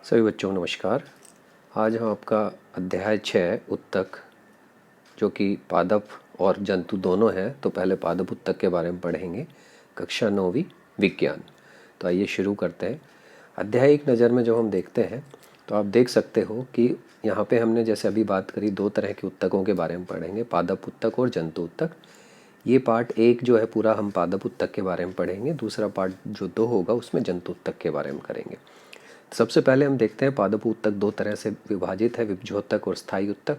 सभी बच्चों को नमस्कार। आज हम आपका अध्याय 6 उत्तक, जो कि पादप और जंतु दोनों हैं, तो पहले पादप उत्तक के बारे में पढ़ेंगे। कक्षा 9वीं विज्ञान। तो आइए शुरू करते हैं। अध्याय एक नज़र में जो हम देखते हैं तो आप देख सकते हो कि यहाँ पे हमने जैसे अभी बात करी, दो तरह के उत्तकों के बारे में पढ़ेंगे, पादप उत्तक और जंतु उत्तक। ये पार्ट एक जो है पूरा हम पादप उत्तक के बारे में पढ़ेंगे, दूसरा पार्ट जो दो होगा उसमें जंतु उत्तक के बारे में करेंगे। सबसे पहले हम देखते हैं पादप उत्तक दो तरह से विभाजित है, विभज्योतक और स्थायी उत्तक।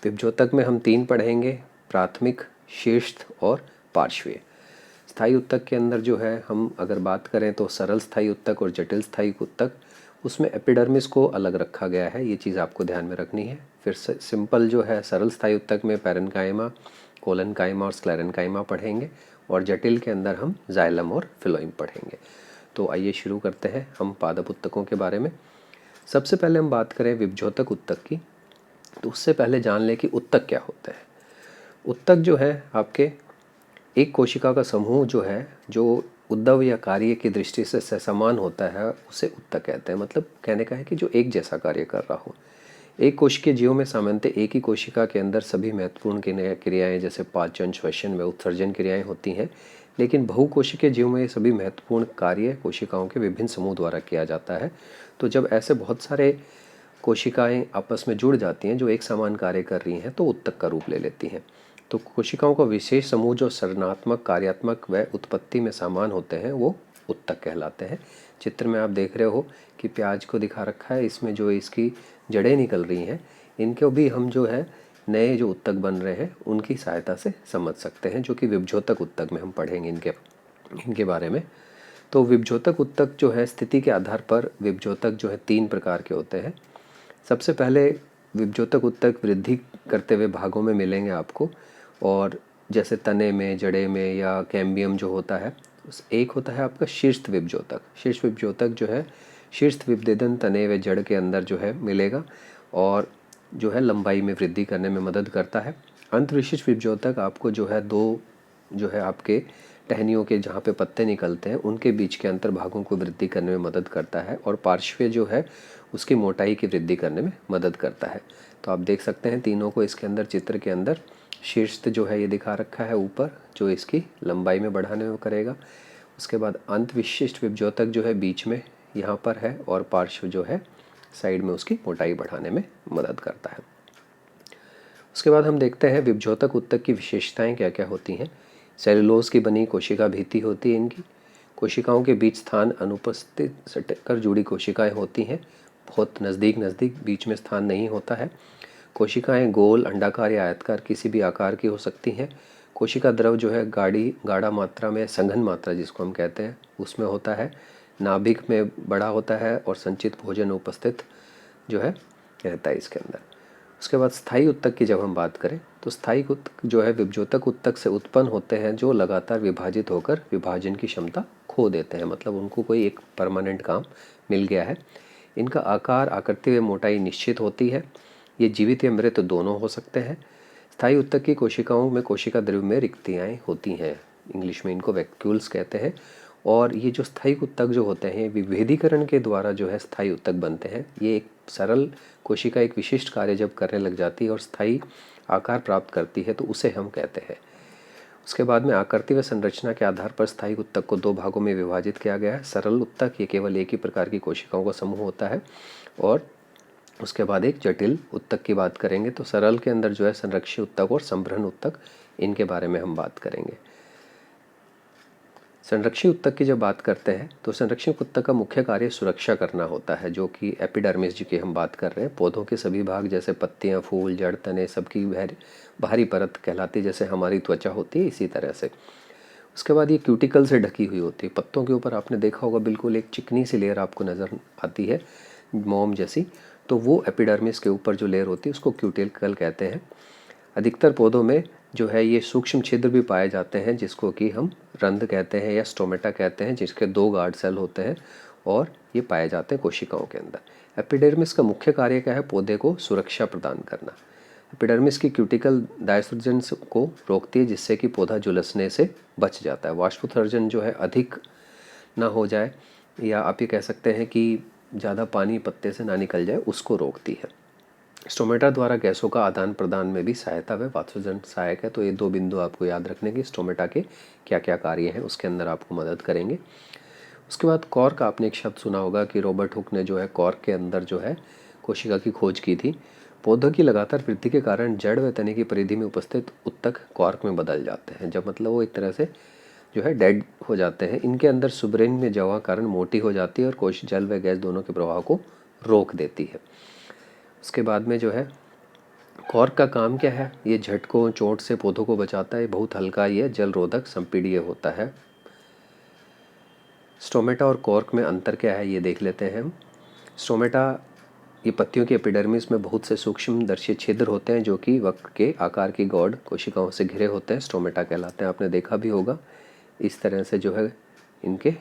विभज्योतक में हम तीन पढ़ेंगे, प्राथमिक, शीर्ष्ठ और पार्श्वीय। स्थायी उत्तक के अंदर जो है हम अगर बात करें तो सरल स्थायी उत्तक और जटिल स्थायी उत्तक, उसमें एपिडर्मिस को अलग रखा गया है, ये चीज़ आपको ध्यान में रखनी है। फिर सिंपल जो है सरल स्थायी उत्तक में पैरेन्काइमा, कोलेनकाइमा और स्क्लेरेन्काइमा पढ़ेंगे, और जटिल के अंदर हम जाइलम और फिलोइम पढ़ेंगे। तो आइए शुरू करते हैं हम पादप उत्तकों के बारे में। सबसे पहले हम बात करें विभज्योतक उत्तक की, तो उससे पहले जान लें कि उत्तक क्या होता है। उत्तक जो है आपके एक कोशिका का समूह जो है, जो उद्भव या कार्य की दृष्टि से समान होता है, उसे उत्तक कहते हैं। मतलब कहने का है कि जो एक जैसा कार्य कर रहा हो। एक कोशिकीय जीवों में सामान्यतः एक ही कोशिका के अंदर सभी महत्वपूर्ण क्रियाएं जैसे पाचन, श्वसन व उत्सर्जन क्रियाएं होती हैं, लेकिन बहुकोशिकीय जीवों में ये सभी महत्वपूर्ण कार्य कोशिकाओं के विभिन्न समूह द्वारा किया जाता है। तो जब ऐसे बहुत सारे कोशिकाएं आपस में जुड़ जाती हैं जो एक समान कार्य कर रही हैं, तो उत्तक का रूप ले लेती हैं। तो कोशिकाओं का विशेष समूह जो सृजनात्मक, कार्यात्मक व उत्पत्ति में समान होते हैं, वो उत्तक कहलाते हैं। चित्र में आप देख रहे हो कि प्याज को दिखा रखा है, इसमें जो इसकी जड़ें निकल रही हैं, इनको भी हम जो है नए जो उत्तक बन रहे हैं उनकी सहायता से समझ सकते हैं, जो कि विभज्योतक उत्तक में हम पढ़ेंगे इनके बारे में। तो विभज्योतक उत्तक जो है स्थिति के आधार पर विभज्योतक जो है तीन प्रकार के होते हैं। सबसे पहले विभज्योतक उत्तक वृद्धि करते हुए भागों में मिलेंगे आपको, और जैसे तने में, जड़े में या कैम्बियम जो होता है। एक होता है आपका शीर्ष विभज्योतक। शीर्ष विभज्योतक जो है शीर्ष विभेदन तने व जड़ के अंदर जो है मिलेगा, और जो है लंबाई में वृद्धि करने में मदद करता है। अंत विशिष्ट विभज्योतक आपको जो है दो जो है आपके टहनियों के जहाँ पे पत्ते निकलते हैं उनके बीच के अंतर भागों को वृद्धि करने में मदद करता है, और पार्श्वीय जो है उसकी मोटाई की वृद्धि करने में मदद करता है। तो आप देख सकते हैं तीनों को इसके अंदर, चित्र के अंदर। शीर्ष जो है ये दिखा रखा है ऊपर, जो इसकी लंबाई में बढ़ाने में करेगा। उसके बाद अंत विशिष्ट विभज्योतक जो है बीच में यहाँ पर है, और पार्श्व जो है साइड में उसकी मोटाई बढ़ाने में मदद करता है। उसके बाद हम देखते हैं विभज्योतक उत्तक की विशेषताएं क्या क्या होती हैं। सेलुलोज की बनी कोशिका भित्ति होती है इनकी। कोशिकाओं के बीच स्थान अनुपस्थित सटकर जुड़ी कोशिकाएं होती हैं, बहुत नज़दीक नज़दीक बीच में स्थान नहीं होता है। कोशिकाएं गोल, अंडाकार या आयताकार किसी भी आकार की हो सकती हैं। कोशिका द्रव जो है गाढ़ा मात्रा में, संघन मात्रा जिसको हम कहते हैं, उसमें होता है। नाभिक में बड़ा होता है, और संचित भोजन उपस्थित जो है रहता है इसके अंदर। उसके बाद स्थायी उत्तक की जब हम बात करें, तो स्थायी उत्तक जो है विभज्योतक उत्तक से उत्पन्न होते हैं, जो लगातार विभाजित होकर विभाजन की क्षमता खो देते हैं। मतलब उनको कोई एक परमानेंट काम मिल गया है। इनका आकार, आकृति व मोटाई निश्चित होती है। ये जीवित या मृत दोनों हो सकते हैं। स्थायी उत्तक की कोशिकाओं में कोशिका द्रव्य में रिक्तियाँ होती हैं, इंग्लिश में इनको वैक्यूल्स कहते हैं। और ये जो स्थायी उत्तक जो होते हैं, विभेदीकरण के द्वारा जो है स्थायी उत्तक बनते हैं। ये एक सरल कोशिका एक विशिष्ट कार्य जब करने लग जाती है और स्थायी आकार प्राप्त करती है, तो उसे हम कहते हैं। उसके बाद में आकृति व संरचना के आधार पर स्थायी उत्तक को दो भागों में विभाजित किया गया है। सरल उत्तक, ये केवल एक ही प्रकार की कोशिकाओं का समूह होता है। और उसके बाद एक जटिल उत्तक की बात करेंगे, तो सरल के अंदर जो है संरक्षी उत्तक और संभ्रण उत्तक, इनके बारे में हम बात करेंगे। संरक्षी उत्तक की जब बात करते हैं, तो संरक्षी उत्तक का मुख्य कार्य सुरक्षा करना होता है, जो कि एपिडर्मिस जी की हम बात कर रहे हैं। पौधों के सभी भाग जैसे पत्तियां, फूल, जड़, तने, सबकी बाहरी परत कहलाती है, जैसे हमारी त्वचा होती है इसी तरह से। उसके बाद ये क्यूटिकल से ढकी हुई होती है। पत्तों के ऊपर आपने देखा होगा बिल्कुल एक चिकनी सी लेयर आपको नज़र आती है, मोम जैसी। तो वो एपिडर्मिस के ऊपर जो लेयर होती है उसको क्यूटिकल कहते हैं। अधिकतर पौधों में जो है ये सूक्ष्म छिद्र भी पाए जाते हैं, जिसको कि हम रंध्र कहते हैं या स्टोमेटा कहते हैं, जिसके दो गार्ड सेल होते हैं, और ये पाए जाते हैं कोशिकाओं के अंदर। एपिडर्मिस का मुख्य कार्य क्या है? पौधे को सुरक्षा प्रदान करना। एपिडर्मिस की क्यूटिकल डायसर्जन को रोकती है, जिससे कि पौधा झुलसने से बच जाता है। वाष्पोत्सर्जन जो है अधिक ना हो जाए, या आप ये कह सकते हैं कि ज़्यादा पानी पत्ते से ना निकल जाए उसको रोकती है। स्टोमेटा द्वारा गैसों का आदान प्रदान में भी सहायता व वातोजन सहायक है। तो ये 2 बिंदु आपको याद रखने की स्टोमेटा के क्या क्या कार्य हैं उसके अंदर आपको मदद करेंगे। उसके बाद कॉर्क, आपने एक शब्द सुना होगा कि रॉबर्ट हुक ने जो है कॉर्क के अंदर जो है कोशिका की खोज की थी। पौधों की लगातार वृद्धि के कारण जड़ व तने की परिधि में उपस्थित उत्तक कॉर्क में बदल जाते हैं। जब मतलब वो एक तरह से जो है डेड हो जाते हैं। इनके अंदर सुब्रेन में जवा कारण मोटी हो जाती है और कोश जल व गैस दोनों के प्रवाह को रोक देती है। उसके बाद में जो है कॉर्क का काम क्या है, ये झटकों चोट से पौधों को बचाता है। बहुत हल्का, ये जल रोधक संपीड़िय होता है। स्टोमेटा और कॉर्क में अंतर क्या है ये देख लेते हैं हम। स्टोमेटा, ये पत्तियों के एपिडर्मिस में बहुत से सूक्ष्मदर्शी छिद्र होते हैं जो कि वक्र के आकार की गॉड कोशिकाओं से घिरे होते हैं, स्टोमेटा कहलाते हैं। आपने देखा भी होगा इस तरह से जो है इनके,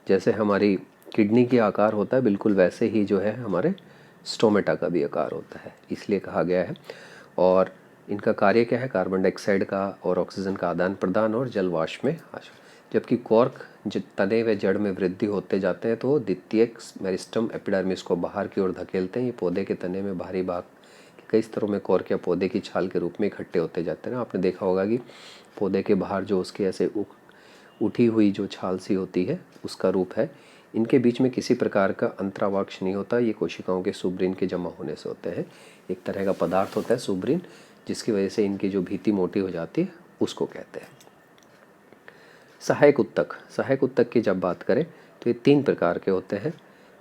जैसे हमारी किडनी के आकार होता है बिल्कुल वैसे ही जो है हमारे स्टोमेटा का भी आकार होता है, इसलिए कहा गया है। और इनका कार्य क्या है, कार्बन डाइऑक्साइड का और ऑक्सीजन का आदान प्रदान और जल वाष्प में। जबकि कॉर्क तने व जड़ में वृद्धि होते जाते हैं तो द्वितीयक मेरिस्टम एपिडर्मिस को बाहर की ओर धकेलते हैं। ये पौधे के तने में बाहरी भाग के कई स्तरों में कॉर्क या पौधे की छाल के रूप में इकट्ठे होते जाते हैं ना। आपने देखा होगा कि पौधे के बाहर जो उसके ऐसे उठी हुई जो छाल सी होती है उसका रूप है। इनके बीच में किसी प्रकार का अंतरावाक्ष नहीं होता, ये कोशिकाओं के सुब्रिन के जमा होने से होते हैं। एक तरह का पदार्थ होता है सुब्रिन, जिसकी वजह से इनकी जो भित्ति मोटी हो जाती है उसको कहते हैं। सहायक उत्तक, सहायक उत्तक की जब बात करें तो ये 3 प्रकार के होते हैं,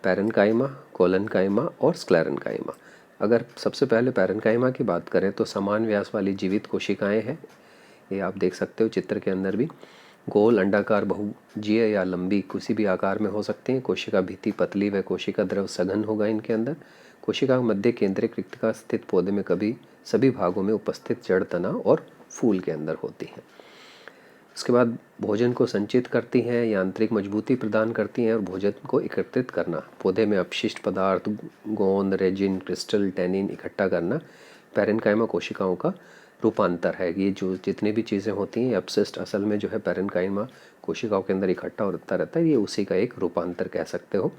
पैरेन्काइमा, कोलेन्काइमा और स्क्लेरेन्काइमा। अगर सबसे पहले पैरेन्काइमा की बात करें तो समान व्यास वाली जीवित कोशिकाएं हैं। ये आप देख सकते हो चित्र के अंदर भी। गोल, अंडाकार, बहुभुजीय या लंबी किसी भी आकार में हो सकती हैं। कोशिका भित्ति पतली व कोशिका द्रव सघन होगा इनके अंदर। कोशिका मध्य केंद्रिक रिक्तिका स्थित पौधे में कभी सभी भागों में उपस्थित जड़, तना और फूल के अंदर होती हैं। उसके बाद भोजन को संचित करती हैं, यांत्रिक मजबूती प्रदान करती हैं और भोजन को एकत्रित करना, पौधे में अपशिष्ट पदार्थ, गोंद, रेजिन, क्रिस्टल, टैनिन इकट्ठा करना पैरेन्काइमा कोशिकाओं का रूपांतर है। ये जो जितनी भी चीज़ें होती हैं अपशिष्ट असल में जो है पैरेन्काइमा कोशिकाओं के अंदर इकट्ठा होता रहता है, ये उसी का एक रूपांतर कह सकते हो।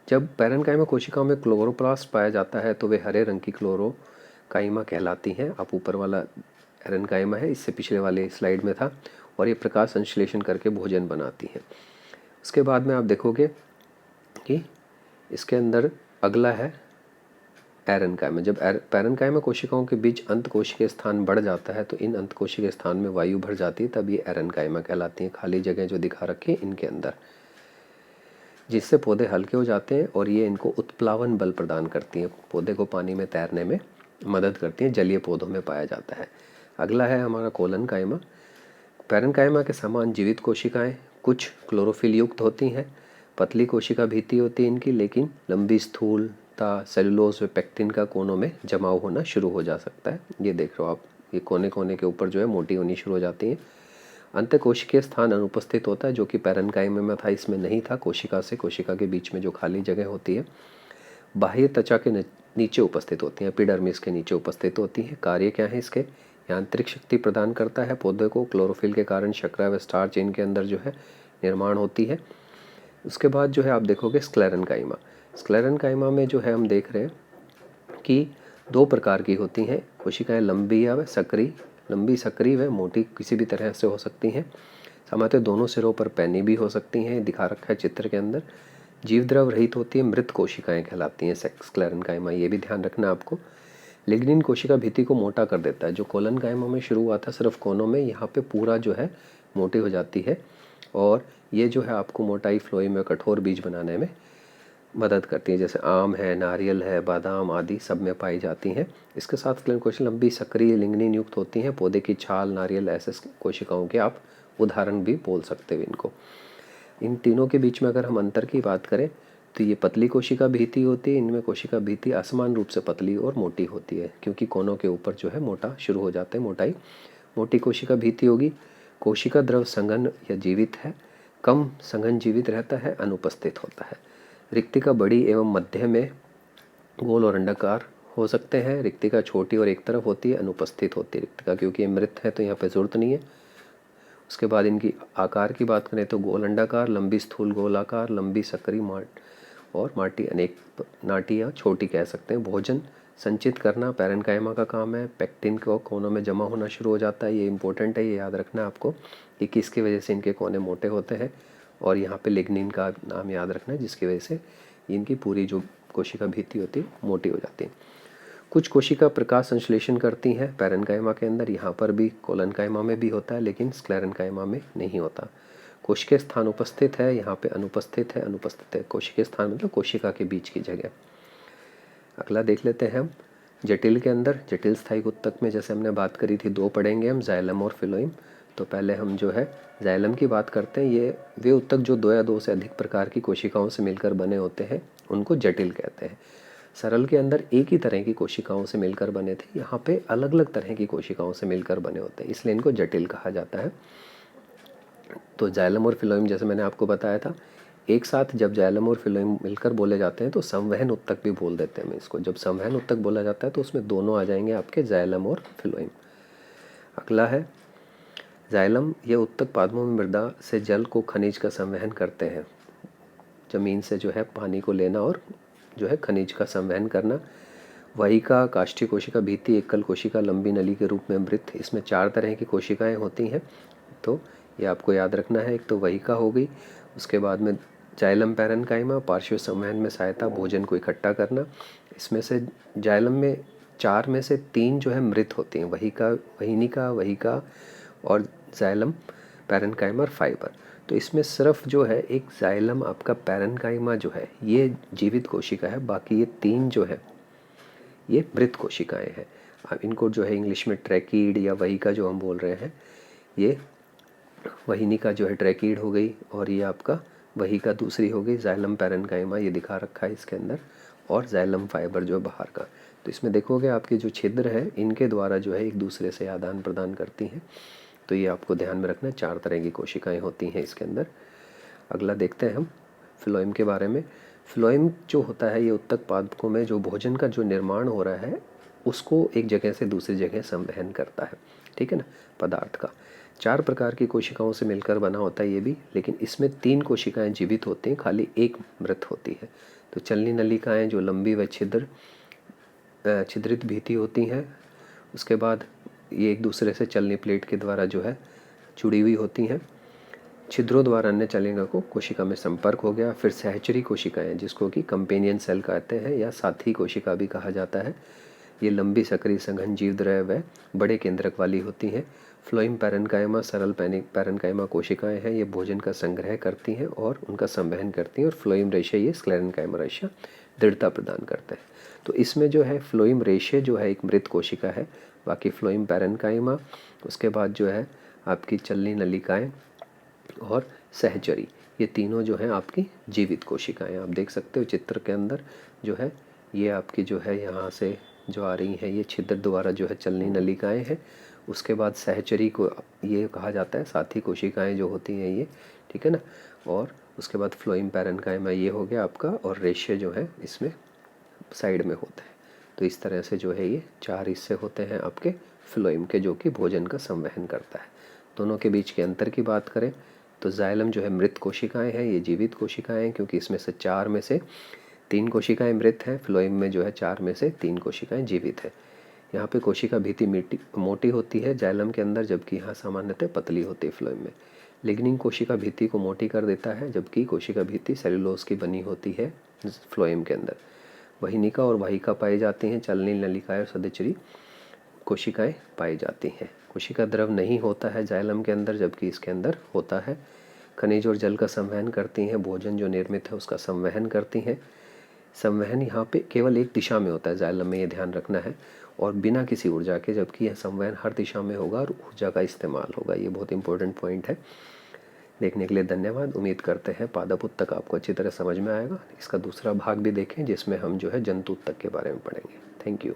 जब पैरेन्काइमा कोशिकाओं में क्लोरोप्लास्ट पाया जाता है तो वे हरे रंग की क्लोरोकाइमा कहलाती हैं। आप ऊपर वाला पैरेन्काइमा है, इससे पिछले वाले स्लाइड में था। और ये प्रकाश संश्लेषण करके भोजन बनाती हैं। उसके बाद में आप देखोगे कि इसके अंदर अगला है पैरेन्काइमा। जब पैरेन्काइमा कोशिकाओं के बीच अंतकोशिकीय स्थान बढ़ जाता है तो इन अंतकोशिकीय स्थान में वायु भर जाती है, तब ये एरेन्काइमा कहलाती हैं। खाली जगह जो दिखा रखी है इनके अंदर, जिससे पौधे हल्के हो जाते हैं और ये इनको उत्प्लावन बल प्रदान करती हैं, पौधे को पानी में तैरने में मदद करती हैं। जलीय पौधों में पाया जाता है। अगला है हमारा कोलेन्काइमा। पैरेन्काइमा के समान जीवित कोशिकाएं कुछ क्लोरोफिल युक्त होती हैं। पतली कोशिका भित्ति होती है इनकी, लेकिन लंबी स्थूलता सेलुलोज व पेक्टिन का कोनों में जमाव होना शुरू हो जा सकता है। ये देख रहे हो आप, ये कोने कोने के ऊपर जो है मोटी होनी शुरू हो जाती हैं। अंतःकोशिकीय स्थान अनुपस्थित होता है, जो कि पैरेन्काइमा में था, इसमें नहीं था। कोशिका से कोशिका के बीच में जो खाली जगह होती है बाह्य त्वचा के नीचे उपस्थित होती हैं, एपिडर्मिस के नीचे उपस्थित होती हैं। कार्य क्या है इसके, यांत्रिक शक्ति प्रदान करता है पौधे को। क्लोरोफिल के कारण शर्करा व स्टार्च इनके अंदर जो है निर्माण होती है। उसके बाद जो है आप देखोगे स्क्लेरेन्काइमा। स्क्लेरेन्काइमा में जो है हम देख रहे हैं कि 2 प्रकार की होती हैं कोशिकाएं, लंबी या व सक्रिय। लंबी सक्रिय व मोटी किसी भी तरह से हो सकती हैं। सामान्यतः दोनों सिरों पर पैनी भी हो सकती हैं, दिखा रखा है चित्र के अंदर। जीव द्रव रहित होती है, मृत कोशिकाएं कहलाती हैं स्क्लेरेन्काइमा, ये भी ध्यान रखना आपको। लिग्निन कोशिका भित्ति को मोटा कर देता है। जो कोलेन्काइमा में शुरू हुआ था सिर्फ कोनों में, यहाँ पे पूरा जो है मोटी हो जाती है और ये जो है आपको मोटाई, फ्लोएम में कठोर बीज बनाने में मदद करती है। जैसे आम है, नारियल है, बादाम आदि सब में पाई जाती हैं। इसके साथ स्क्लेरेन कोशिका लंबी सक्रिय लिग्निन युक्त होती हैं। पौधे की छाल, नारियल ऐसे कोशिकाओं के आप उदाहरण भी बोल सकते हो इनको। इन तीनों के बीच में अगर हम अंतर की बात करें तो ये पतली कोशिका भित्ति होती है। इनमें कोशिका भित्ति असमान रूप से पतली और मोटी होती है, क्योंकि कोनों के ऊपर जो है मोटा शुरू हो जाते हैं। मोटाई मोटी कोशिका भित्ति होगी। कोशिका द्रव संघन या जीवित है, कम संघन जीवित रहता है, अनुपस्थित होता है। रिक्तिका बड़ी एवं मध्य में गोल और अंडाकार हो सकते हैं। रिक्तिका छोटी और एक तरफ होती है, अनुपस्थित होती है रिक्तिका, क्योंकि ये मृत है तो यहाँ पे जरूरत नहीं है। उसके बाद इनकी आकार की बात करें तो गोल अंडाकार, लंबी स्थूल गोलाकार, लंबी सक्रिय और माटी अनेक नाटी या छोटी कह सकते हैं। भोजन संचित करना पैरेन्काइमा का काम है। पेक्टिन को कोनों में जमा होना शुरू हो जाता है, ये इंपॉर्टेंट है, ये याद रखना है आपको कि किसकी वजह से इनके कोने मोटे होते हैं। और यहाँ पे लिग्निन का नाम याद रखना है जिसकी वजह से इनकी पूरी जो कोशिका भित्ति होती है मोटी हो जाती है। कुछ कोशिका प्रकाश संश्लेषण करती हैं पैरेन्काइमा के अंदर, यहाँ पर भी कोलनकाइमा में भी होता है लेकिन स्क्लेरेन्काइमा में नहीं होता। कोशिकीय स्थान उपस्थित है, यहाँ पे अनुपस्थित है, अनुपस्थित है। कोशिकीय स्थान मतलब कोशिका के बीच की जगह। अगला देख लेते हैं हम जटिल के अंदर। जटिल स्थायी उत्तक में जैसे हमने बात करी थी, दो पढ़ेंगे हम, जाइलम और फिलोइम। तो पहले हम जो है जाइलम की बात करते हैं। ये वे उत्तक जो दो या दो से अधिक प्रकार की कोशिकाओं से मिलकर बने होते हैं, उनको जटिल कहते हैं। सरल के अंदर एक ही तरह की कोशिकाओं से मिलकर बने थे, यहाँ पे अलग अलग तरह की कोशिकाओं से मिलकर बने होते हैं, इसलिए इनको जटिल कहा जाता है। तो जाइलम और फिलोइम जैसे मैंने आपको बताया था, एक साथ जब जाइलम और फिलोइम मिलकर बोले जाते हैं तो संवहन उत्तक भी बोल देते हैं हम इसको। जब संवहन उत्तक बोला जाता है तो उसमें दोनों आ जाएंगे आपके, जाइलम और फिलोइम। अगला है जाइलम। ये उत्तक पादपों में मृदा से जल को खनिज का संवहन करते हैं। जमीन से जो है पानी को लेना और जो है खनिज का संवहन करना। वहिका, काष्ठी कोशिका, भित्ति, एकल कोशिका, लंबी नली के रूप में मृत, इसमें 4 तरह की कोशिकाएं होती हैं। तो ये आपको याद रखना है। एक तो वहिका हो गई, उसके बाद में जाइलम पैरेन्काइमा, पार्श्व संवहन में सहायता, भोजन को इकट्ठा करना। इसमें से जाइलम में 4 में से 3 जो है मृत होती हैं, वहिका, वहिनिका, वहिका और जाइलम पैरेन्काइमा और फाइबर। तो इसमें सिर्फ जो है एक जाइलम आपका पैरेन्काइमा जो है ये जीवित कोशिका है, बाकी ये 3 जो है ये मृत कोशिकाएं हैं। अब इनको जो है इंग्लिश में ट्रैकीड या वहिका जो हम बोल रहे हैं, ये वहिनिका जो है ट्रैकीड हो गई, और ये आपका वहिका दूसरी हो गई, जाइलम पैरेन्काइमा ये दिखा रखा है इसके अंदर, और जाइलम फाइबर जो बाहर का। तो इसमें देखोगे आपके जो छिद्र है इनके द्वारा जो है एक दूसरे से आदान प्रदान करती हैं। तो ये आपको ध्यान में रखना है, 4 तरह की कोशिकाएं होती हैं इसके अंदर। अगला देखते हैं हम फिलोइम के बारे में। फिलोइम जो होता है ये उत्तक पादपों में जो भोजन का जो निर्माण हो रहा है उसको एक जगह से दूसरी जगह संवहन करता है, ठीक है ना, पदार्थ का। 4 प्रकार की कोशिकाओं से मिलकर बना होता है ये भी, लेकिन इसमें 3 कोशिकाएं जीवित होती हैं, खाली एक मृत होती है। तो चलनी नलिकाएं जो लंबी व छिद्रित भित्ति होती हैं, उसके बाद ये एक दूसरे से चलनी प्लेट के द्वारा जो है जुड़ी हुई होती हैं। छिद्रों द्वारा अन्य चलेगा को कोशिका में संपर्क हो गया। फिर सहचरी कोशिकाएं जिसको कि कंपेनियन सेल कहते हैं या साथी कोशिका भी कहा जाता है, ये लंबी सक्रिय सघन जीवद्रव्य व बड़े केंद्रक वाली होती हैं। फ्लोइम पैरेन्काइमा सरल पैरेन्काइमा कोशिकाएं हैं, ये भोजन का संग्रह करती हैं और उनका संवहन करती हैं। और फ्लोइम रेशे ये स्क्लेरेन्काइमा रेशा दृढ़ता प्रदान करते हैं। तो इसमें जो है फ्लोइम रेशे जो है एक मृत कोशिका है, बाकी फ्लोइम पैरेन्काइमा, उसके बाद जो है आपकी चलनी नलिकाएं और सहचरी, ये तीनों जो हैं आपकी जीवित कोशिकाएं। आप देख सकते हो चित्र के अंदर जो है ये आपकी जो है यहाँ से जो आ रही हैं ये छिद्र द्वारा जो है चलनी नलिकाएं हैं। उसके बाद सहचरी को ये कहा जाता है साथी कोशिकाएं जो होती हैं ये, ठीक है ना। और उसके बाद फ्लोइम पैरेन्काइमा ये हो गया आपका, और रेशे जो है इसमें साइड में होते हैं। तो इस तरह से जो है ये 4 हिस्से होते हैं आपके फ्लोइम के, जो कि भोजन का संवहन करता है। दोनों के बीच के अंतर की बात करें तो जाइलम जो है मृत कोशिकाएं हैं, ये जीवित कोशिकाएं हैं क्योंकि इसमें से 4 में से 3 कोशिकाएं मृत हैं। फ्लोइम में जो है 4 में से 3 कोशिकाएं जीवित है। यहाँ पे कोशिका भित्ति मोटी होती है जाइलम के अंदर, जबकि यहाँ सामान्यतः पतली होती है फ्लोइम में। लिग्निन कोशिका भित्ति को मोटी कर देता है, जबकि कोशिका भित्ति सेलुलोज की बनी होती है फ्लोइम के अंदर। वहिनिका और वाहिका पाई जाती हैं, चलनी नलिकाएं और सदचरी कोशिकाएं पाई जाती हैं। कोशिका द्रव नहीं होता है जाइलम के अंदर, जबकि इसके अंदर होता है। खनिज और जल का संवहन करती हैं, भोजन जो निर्मित है उसका संवहन करती हैं। संवहन यहाँ पे केवल एक दिशा में होता है जाइलम में, ये ध्यान रखना है, और बिना किसी ऊर्जा के, जबकि यह संवहन हर दिशा में होगा और ऊर्जा का इस्तेमाल होगा। ये बहुत इंपॉर्टेंट पॉइंट है। देखने के लिए धन्यवाद। उम्मीद करते हैं पादप उत्तक आपको अच्छी तरह समझ में आएगा। इसका दूसरा भाग भी देखें जिसमें हम जो है जंतु उत्तक के बारे में पढ़ेंगे। Thank you.